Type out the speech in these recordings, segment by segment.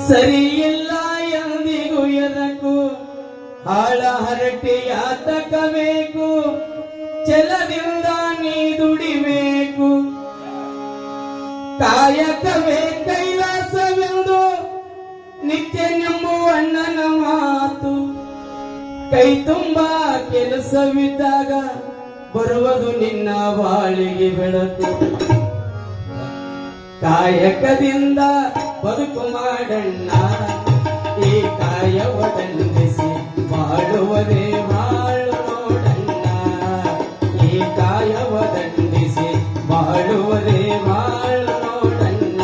ಸರಿ ಇಲ್ಲ ಎಂದಿಗೂ ಎದಕ್ಕೂ ಹಾಳ ಹರಟೆಯಾತಕಬೇಕು ಛಲದಿಂದ ನೀ ದುಡಿಬೇಕು ಕಾಯಕವೇ ಕೈಲಾಸವೆಂದು ನಿತ್ಯ ನಂಬುವಣ್ಣನ ಮಾತು ಕೈ ತುಂಬಾ ಕೆಲಸವಿದ್ದಾಗ ಬರುವುದು ನಿನ್ನ ಬಾಳಿಗೆ ಬೆಳಕು ಕಾಯಕದಿಂದ ಬದುಕು ಮಾಡಣ್ಣ ಈ ಕಾಯವದಂಡಿಸಿ ಬಾಳುವದೇ ಬಾಳು ನೋಡಣ್ಣ ಈ ಕಾಯವದಂಡಿಸಿ ಬಾಳುವದೇ ಬಾಳು ನೋಡಣ್ಣ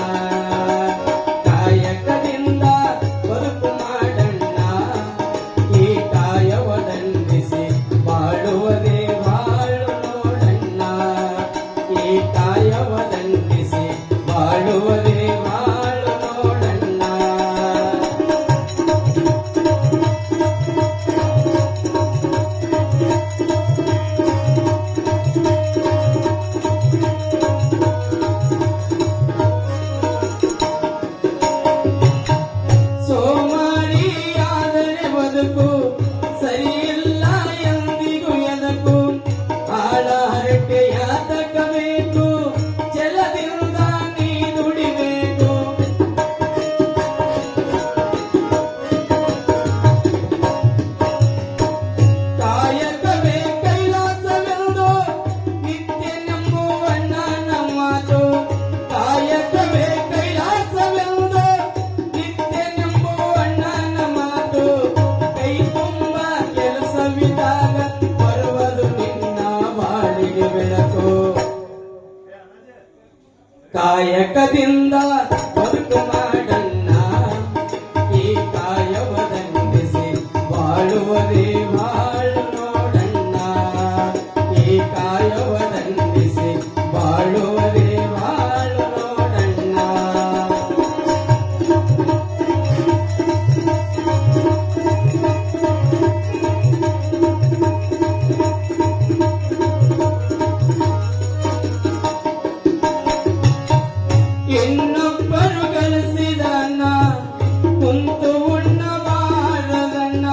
ಕಾಯಕದಿಂದ ಬದುಕು ಮಾಡಣ್ಣ ಈ ಕಾಯವದಂಡಿಸಿ ಬಾಳುವದೇ ಬಾಳು ನೋಡಣ್ಣ ಈ ಕಾಯವದಂಡಿಸಿ ಬಾಳುವದೇ ಬಾಳು ನೋಡಣ್ಣ ಸೋಮಾರಿಯಾದರೆ ಬದುಕು ಸರಿಯಿಲ್ಲ ಎಂದಿಗೂ ಎದಕು ಆಳ ಹರಟೆಯಾತಕಬೇಕು ಛಲದಿಂದ ನೀ ದುಡಿಬೇಕು ಕಾಯಕವೇ ಕೈಲಾಸವೆಂದು ನಿತ್ಯ ನಂಬುವಣ್ಣನ ಮಾತು ಕಾಯಕವೇ ಕೈಲಾಸವೆಂದು ನಿತ್ಯ ನಂಬುವಣ್ಣನ ಮಾತು ಕೈ ತುಂಬ ಕೆಲಸವಿದ್ದಾಗ ಬರುವುದು ನಿನ್ನ ಬಾಳಿಗೆ ಬೆಳಕು ಕಾಯಕದಿಂದ ಬದುಕು ಮಾಡಣ್ಣ ಈ ಕಾಯವದಂಡಿಸಿ ಬಾಳುವದೇ ಬಾಳು ನೋಡಣ್ಣ ಈ ಕಾಯವದಂಡಿಸಿ ಬಾಳುವದೇ ಬಾಳು ನೋಡಣ್ಣ ಇನ್ನೊಬ್ಬರು ಗಳಿಸಿದಣ್ಣ ಕುಂತು ಉಣ್ಣಬಾರದಣ್ಣ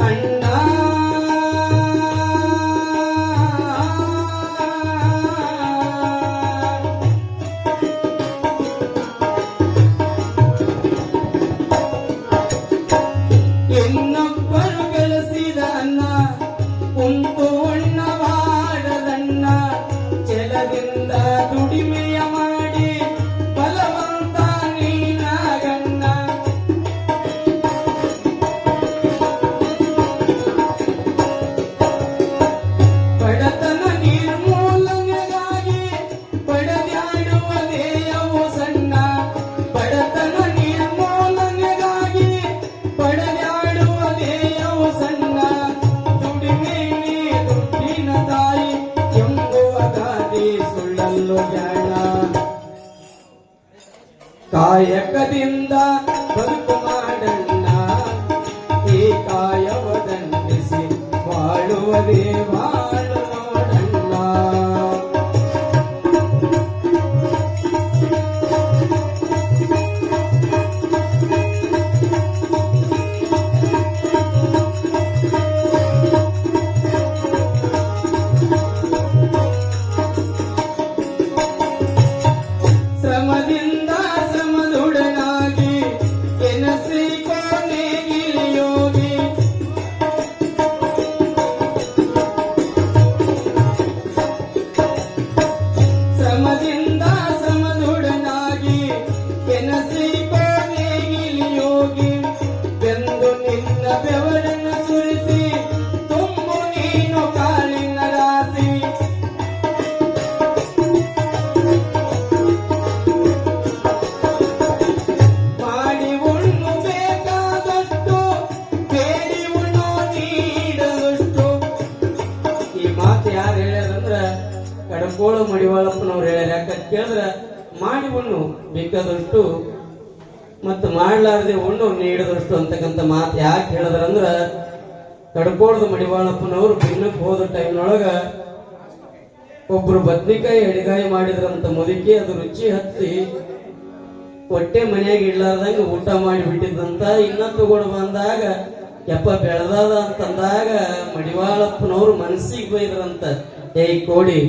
ಅಣ್ಣ ಇನ್ನೊಬ್ಬರು ಗಳಿಸಿದಣ್ಣ ಕುಂತು ಉಣ್ಣಬಾರದಣ್ಣ ಛಲದಿಂದ ದುಡಿಮೆಯ ಮಾಡಿ ಬಲವಂತ ನೀನಾಗಣ್ಣ ಬಡತನ ನಿರ್ಮೂಲನೆಗಾಗಿ ಪಡೆದಾಡುವ ದೇಯವು ಸಣ್ಣ ಬಡತನ ನಿರ್ಮೂಲನೆಗಾಗಿ ಪಡೆದಾಡುವ ದೇಯವು ಸಣ್ಣ ದುಡಿಮೆ ದುಡ್ಡಿನ ತಾಯಿ ಎಂಬುವ ಗಾದೆ ಸುಳ್ಳಲ್ಲು ಜಾಣ ಕಾಯಕದಿಂದ ಬದುಕು ಮಾಡಣ್ಣ ಈ ಕಾಯವದಂಡಿಸಿ ಬಾಳುವದೇ ಬಾಳು ನೋಡಣ್ಣ ಶ್ರಮದಿಂದ ಶ್ರಮದುಡನಾಗಿ ಎನಸಿಕೋನೆಗಿಲಿಯೋಗಿ ಶ್ರಮದಿಂದ ಶ್ರಮದುಡನಾಗಿ ಎನಸಿಕೋನೆಗಿಲಿಯೋಗಿ ಬೆಂದು ನಿನ್ನ ಬೆವರನ್ನು ಸುರಿಸಿ ತುಂಬು ನೀನು ಕಾಲಿನ ರಾಶಿ ಮಾಡಿ ಉಣ್ಣು ಬೇಕಾದಷ್ಟು ಬೇಡಿ ಉಣ್ಣು ನೀಡದಷ್ಟು ಈ ಮಾತು ಯಾರು ಹೇಳ್ಯಾರಂದ್ರ ಕಡಕೋಳು ಮಡಿವಾಳಪ್ಪನವ್ರು ಹೇಳ್ಯಾರ ಯಾಕಂತ ಕೇಳಿದ್ರ ಮಾಡಿ ಉಣ್ಣು ಬೇಕಾದಷ್ಟು ಮತ್ತು ಮಾಡ್ಲಾರದೆ ಉಣ್ಣು ನೀಡದಷ್ಟು ಅಂತಕ್ಕಂಥ ಮಾತು ಯಾಕೆ ಹೇಳಿದ್ರಂದ್ರ ಕಡಕೋಳದ ಮಡಿವಾಳಪ್ಪನವರು ಬಿನ್ನಕ್ಕೆ ಹೋದ ಟೈಮ್ನೊಳಗ ಒಬ್ರು ಬದ್ನಿಕಾಯಿ ಅಡಿಗಾಯಿ ಮಾಡಿದ್ರಂತ ಮುದುಕಿ ಅದು ರುಚಿ ಹತ್ತಿ ಹೊಟ್ಟೆ ಮನ್ಯಾಗ ಇಡ್ಲಾರ್ದಂಗ ಊಟ ಮಾಡಿ ಬಿಟ್ಟಿದ್ದಂತ ಇನ್ನ ತಗೊಂಡು ಬಂದಾಗ ಯಪ್ಪ ಬೆಳೆದಾದ ಅಂತಂದಾಗ ಮಡಿವಾಳಪ್ಪನವ್ರು ಮನಸ್ಸಿಗೆ ಬೈದ್ರಂತ ಏ ಕೋಡಿ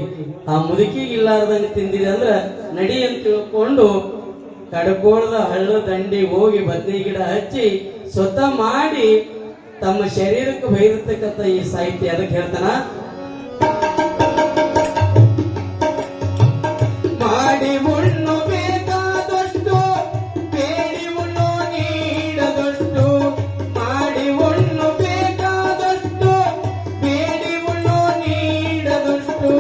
ಆ ಮುದುಕಿಗೆ ಇಲ್ಲಾರ್ದಂಗ ತಿಂದಿದೆ ಅಂದ್ರ ನಡಿ ಅಂತ ತಿಳ್ಕೊಂಡು ಕಡ್ಕೋಳದ ಹಳ್ಳ ದಂಡಿ ಹೋಗಿ ಬದ್ನಿ ಗಿಡ ಹಚ್ಚಿ ಸ್ವತಃ ಮಾಡಿ ತಮ್ಮ ಶರೀರಕ್ಕೆ ಬೈದಿರ್ತಕ್ಕಂಥ ಈ ಸಾಹಿತ್ಯ ಅದಕ್ಕೆ ಹೇಳ್ತಾನ ಮಾಡಿ ಉಣ್ಣು ಬೇಕಾದಷ್ಟು ಬೇಡಿ ಉಣ್ಣು ನೀಡದಷ್ಟು ಮಾಡಿ ಉಣ್ಣು ಬೇಕಾದಷ್ಟು ಬೇಡಿ ಉಣ್ಣು ನೀಡದಷ್ಟು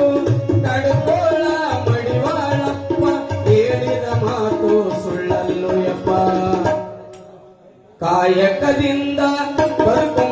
ಕಡ್ಕೋಳ ಮಡಿವಾಳಪ್ಪ ಹೇಳಿದ ಮಾತು ಸುಳ್ಳಲ್ಲು ಯಪ್ಪ ಕಾಯಕದಿಂದ ಬದುಕು